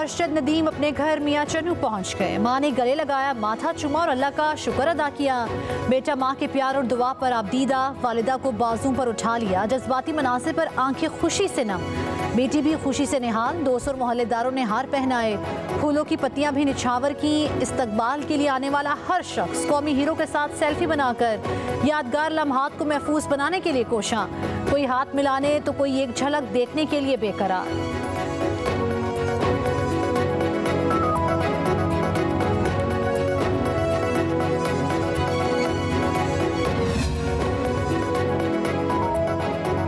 अरशद नदीम अपने घर मियां चन्नू पहुंच गए। मां ने गले लगाया, माथा चूमा और अल्लाह का शुक्र अदा किया। बेटा मां के प्यार और दुआ पर आबदीदा, वालिदा को बाजू पर उठा लिया। जज्बाती मनासिब पर आंखें खुशी से नम, बेटी भी खुशी से निहाल। दोस्त और मोहल्लेदारों ने हार पहनाए, फूलों की पत्तियां भी निछावर की। इस्तकबाल के लिए आने वाला हर शख्स कौमी हीरो के साथ सेल्फी बनाकर यादगार लम्हात को महफूज बनाने के लिए कोशा। कोई हाथ मिलाने तो कोई एक झलक देखने के लिए बेकरार।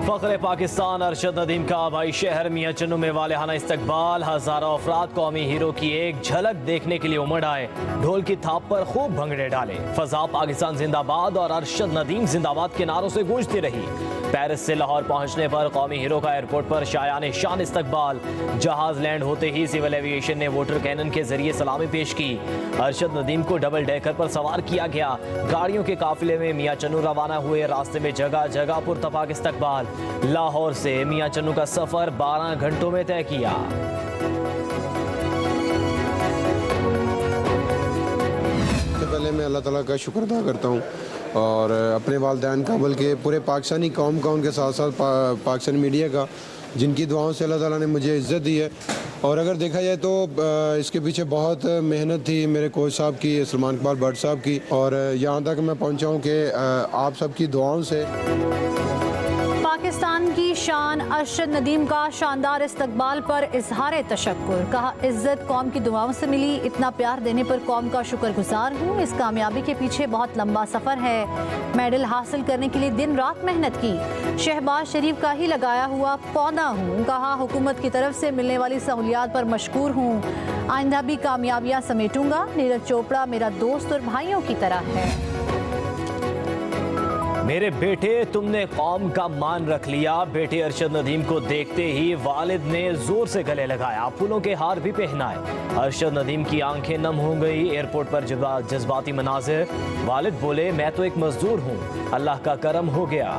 फ़ख्र पाकिस्तान अरशद नदीम का भाई शहर मियां चन्नू में वालेहाना इस्तकबाल। हजारों अफराद कौमी हीरो की एक झलक देखने के लिए उमड़ आए, ढोल की थाप पर खूब भंगड़े डाले। फजा पाकिस्तान जिंदाबाद और अरशद नदीम जिंदाबाद के नारों से गूंजती रही। पेरिस से लाहौर पहुंचने पर कौमी हीरो का एयरपोर्ट पर शायान शान इस्तकबाल। जहाज लैंड होते ही सिविल एविएशन ने वाटर कैनन के जरिए सलामी पेश की। अरशद नदीम को डबल डेकर पर सवार किया गया। गाड़ियों के काफिले में मियां चन्नू रवाना हुए। रास्ते में जगह जगह पुरतपाक इस्तकबाल। लाहौर से मियां चन्नू का सफर 12 घंटों में तय किया। सबसे पहले मैं अल्लाह ताला का शुक्र अदा करता हूँ और अपने वालिदैन का, बल्कि पूरे पाकिस्तानी कौम का, उनके साथ साथ पाकिस्तानी मीडिया का, जिनकी दुआओं से अल्लाह ताला ने मुझे इज़्ज़त दी है। और अगर देखा जाए तो इसके पीछे बहुत मेहनत थी मेरे कोच साहब की, सलमान इकबाल भट्ट साहब की, और यहाँ तक मैं पहुँचा हूँ कि आप सबकी दुआओं से। पाकिस्तान की शान अरशद नदीम का शानदार इस्तकबाल पर इजहार तशक्कुर। कहा, इज्जत कौम की दुआओं से मिली, इतना प्यार देने पर कौम का शुक्रगुजार हूँ। इस कामयाबी के पीछे बहुत लंबा सफ़र है। मेडल हासिल करने के लिए दिन रात मेहनत की। शहबाज शरीफ का ही लगाया हुआ पौधा हूँ। कहा, हुकूमत की तरफ से मिलने वाली सहूलियात पर मशकूर हूँ। आइंदा भी कामयाबियाँ समेटूंगा। नीरज चोपड़ा मेरा दोस्त और भाइयों की तरह है। मेरे बेटे, तुमने कौम का मान रख लिया। बेटे अरशद नदीम को देखते ही वालिद ने जोर से गले लगाया, फूलों के हार भी पहनाए। अरशद नदीम की आंखें नम हो गई। एयरपोर्ट पर जज्बाती मनाजिर। वालिद बोले, मैं तो एक मजदूर हूँ, अल्लाह का करम हो गया।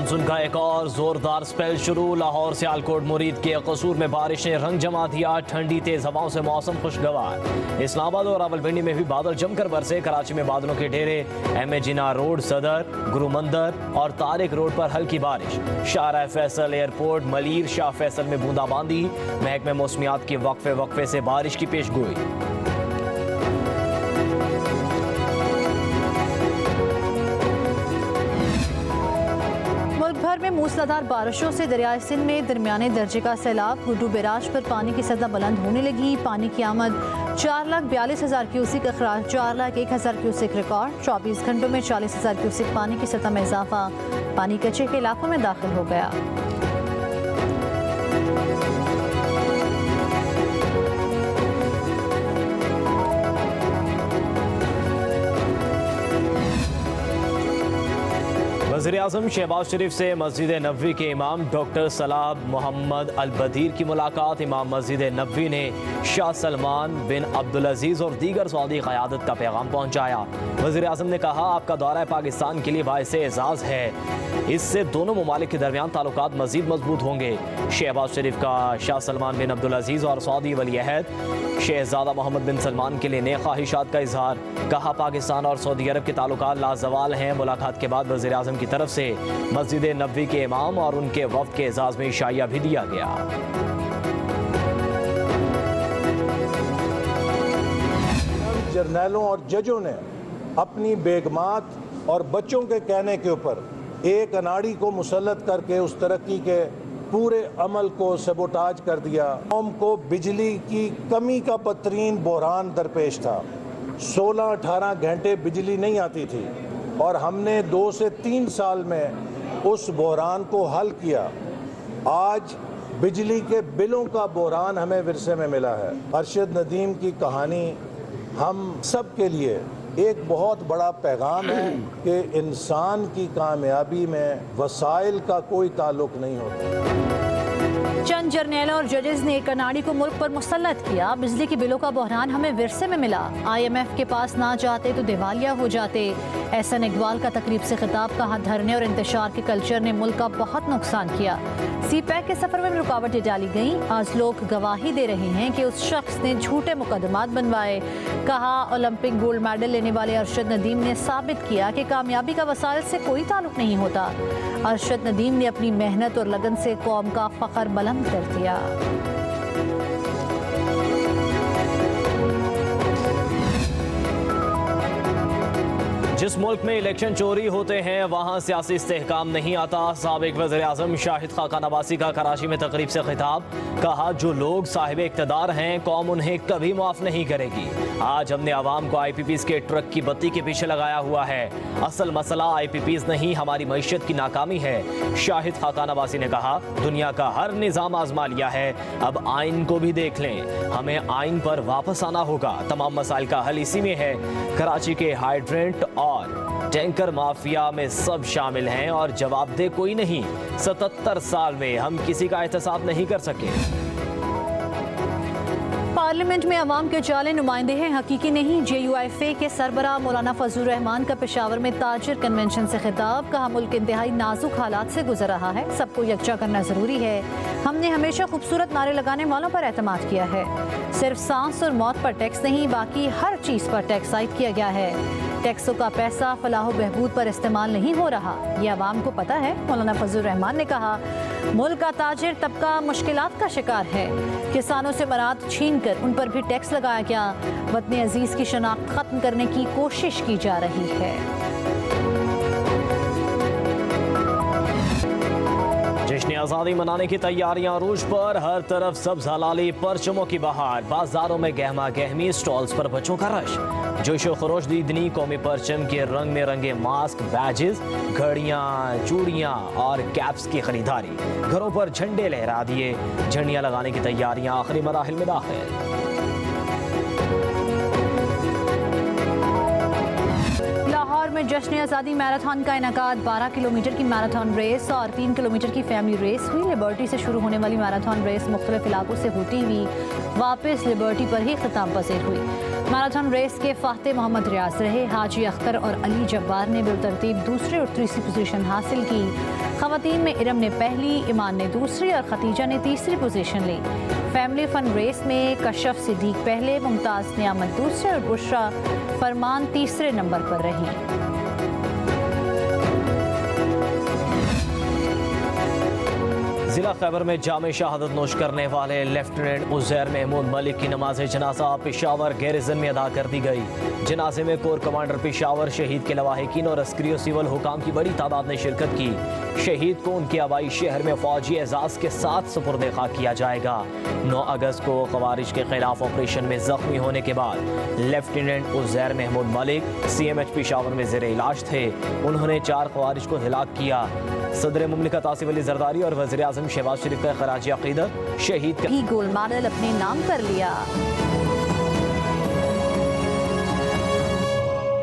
मानसून का एक और जोरदार स्पेल शुरू। लाहौर से आलकोट मुरीद के कसूर में बारिश ने रंग जमा दिया। ठंडी तेज हवाओं से मौसम खुशगवार। इस्लामाबाद और रावलपिंडी में भी बादल जमकर बरसे। कराची में बादलों के ढेरे। एम जिना रोड, सदर, गुरु मंदिर और तारिक रोड पर हल्की बारिश। शाहरा फैसल एयरपोर्ट, मलीर शाह फैसल में बूंदाबांदी। महकमे मौसमियात की वक्फे वक्फे से बारिश की पेशगोई। भर में मूसलाधार बारिशों से दरियाए सिंध में दरमियाने दर्जे का सैलाब। गुड्डू बैराज पर पानी की सतह बुलंद होने लगी। पानी की आमद 4,42,000 क्यूसिक, अखराज 4,01,000 क्यूसिक रिकॉर्ड। 24 घंटों में 40,000 क्यूसिक पानी की सतह में इजाफा। पानी कच्चे के इलाकों में दाखिल हो गया। वज़ीर-ए-आज़म शहबाज शरीफ से मस्जिद नबवी के इमाम डॉक्टर सलाह मोहम्मद अल बदीर की मुलाकात। इमाम मस्जिद नबवी ने शाह सलमान बिन अब्दुल अजीज़ और दीगर सऊदी क़यादत का पैगाम पहुँचाया। वज़ीर-ए-आज़म ने कहा, आपका दौरा पाकिस्तान के लिए बाइसे एज़ाज़ है। इससे दोनों ममालिक के दरमियान ताल्लुकात मज़ीद मजबूत होंगे। शहबाज शरीफ का शाह सलमान बिन अब्दुल अजीज़ और सऊदी वली-ए-अहद शहजादा मोहम्मद बिन सलमान के लिए नेक ख्वाहिशात का इजहार। कहा, पाकिस्तान और सऊदी अरब के ताल्लुकात लाजवाल हैं। मुलाकात के बाद वज़ीर-ए-आज़म की तरफ से मस्जिद नबवी के इमाम और उनके वफ्द के एजाज में शाइया भी दिया गया। जर्नैलों और जजों ने अपनी बेगमात और बच्चों के कहने के ऊपर एक अनाड़ी को मुसल्लत करके उस तरक्की के पूरे अमल को सबोटाज कर दिया। कौम को बिजली की कमी का बदतरीन बहरान दरपेश था। 16-18 घंटे बिजली नहीं आती थी और हमने 2 से 3 साल में उस बहरान को हल किया। आज बिजली के बिलों का बहरान हमें विरसे में मिला है। अरशद नदीम की कहानी हम सब के लिए एक बहुत बड़ा पैगाम है कि इंसान की कामयाबी में वसाइल का कोई ताल्लुक नहीं होता। चंद जर्नैलों और जजेस ने कनाडी को मुल्क पर मुसल्लत किया। बिजली के बिलों का बहरान हमें विरसे में मिला। IMF के पास ना जाते तो दिवालिया हो जाते। एहसन इकबाल का तकरीब से खिताब। कहा धरने और इंतशार के कल्चर ने मुल्क का बहुत नुकसान किया। CPEC के सफर में रुकावटें डाली गईं। आज लोग गवाही दे रहे हैं कि उस शख्स ने झूठे मुकदमात बनवाए। कहा ओलंपिक गोल्ड मेडल लेने वाले अरशद नदीम ने साबित किया कि कामयाबी का वसाइल से कोई ताल्लुक नहीं होता। अरशद नदीम ने अपनी मेहनत और लगन से कौम का फख्र बुलंद कर दिया। जिस मुल्क में इलेक्शन चोरी होते हैं वहाँ सियासी इस्तेहकाम नहीं आता। साबिक वज़ीर-ए-आज़म शाहिद खाकान अब्बासी का कराची में तकरीब से खिताब। कहा जो लोग साहिब इक़्तिदार हैं कौम उन्हें कभी माफ़ नहीं करेगी। आज हमने आवाम को IPPs के ट्रक की बत्ती के पीछे लगाया हुआ है। असल मसला IPPs नहीं हमारी मईशत की नाकामी है। शाहिद खाकान अब्बासी ने कहा दुनिया का हर निज़ाम आजमा लिया है, अब आइन को भी देख लें। हमें आइन पर वापस आना होगा। तमाम मसाइल का हल इसी में है। कराची के हाइड्रेंट और टैंकर माफिया में सब शामिल हैं और जवाबदेह कोई नहीं। 77 साल में हम किसी का एहतसाब नहीं कर सके। पार्लियामेंट में अवाम के जाले नुमाइंदे हैं, हकीकी नहीं। JUIFA के सरबराह मौलाना फजलुर रहमान का पेशावर में ताजिर कन्वेंशन से खिताब। कहा मुल्क इंतहाई नाजुक हालात से गुजर रहा है, सबको यकजा करना जरूरी है। हमने हमेशा खूबसूरत नारे लगाने वालों पर एतमाद किया है। सिर्फ सांस और मौत पर टैक्स नहीं, बाकी हर चीज़ पर टैक्स आयद किया गया है। टैक्सों का पैसा फलाह बहबूद पर इस्तेमाल नहीं हो रहा, ये अवाम को पता है। मौलाना फजलुर रहमान ने कहा मुल्क का ताजिर तबका मुश्किलात का शिकार है। किसानों से मराद छीन कर उन पर भी टैक्स लगाया गया। वतन अजीज की शनाख्त खत्म करने की कोशिश की जा रही है। जश्न आज़ादी मनाने की तैयारियां अरूज पर। हर तरफ सब्ज हलाली परचमों की बहार। बाजारों में गहमा गहमी, स्टॉल्स पर बच्चों का रश। जोशो खरोश दीदनी कौमी परचम के रंग में रंगे मास्क, बैजेस, घड़ियां, चूड़ियां और कैप्स की खरीदारी। घरों पर झंडे लहरा दिए। झंडियां लगाने की तैयारियां आखिरी मराहिल में दाखिल। लाहौर में जश्न आज़ादी मैराथन का इनकाद। 12 किलोमीटर की मैराथन रेस और 3 किलोमीटर की फैमिली रेस हुई। लिबर्टी से शुरू होने वाली मैराथन रेस मुख्तलिफ इलाकों से होती हुई वापस लिबर्टी पर ही खिताब पसीर हुई। मैराथन रेस के फाते मोहम्मद रियाज रहे। हाजी अख्तर और अली जब्बार ने बिलतरतीब दूसरी और तीसरी पोजीशन हासिल की। खवातीन में इरम ने पहली, ईमान ने दूसरी और खतीजा ने तीसरी पोजीशन ली। फैमिली फन रेस में कशफ सिद्दीक पहले, मुमताज़ नियामत दूसरे और बुशरा फरमान तीसरे नंबर पर रही। जिला खैबर में जामे शहादत नोश करने वाले लेफ्टिनेंट उज़ैर महमूद मलिक की नमाज जनाजा पेशावर गैरिजन में अदा कर दी गई। जनाजे में कोर कमांडर पेशावर, शहीद के लवाहिकीन और अस्करी और सिविल हुकाम की बड़ी तादाद ने शिरकत की। शहीद को उनके आबाई शहर में फौजी एजाज के साथ सुपुर्द खा किया जाएगा। 9 अगस्त को खवारिज के खिलाफ ऑपरेशन में जख्मी होने के बाद लेफ्टिनेंट उज़ैर महमूद मलिक CMH पेशावर में ज़ेर इलाज थे। उन्होंने 4 खवारिज को हिलाक किया। सदर मुमलिकत आसिफ अली जरदारी और वज़ीर-ए-आज़म शहबाज शरीफ का खराज अक़ीदत शहीद गोल्ड मेडल अपने नाम कर लिया।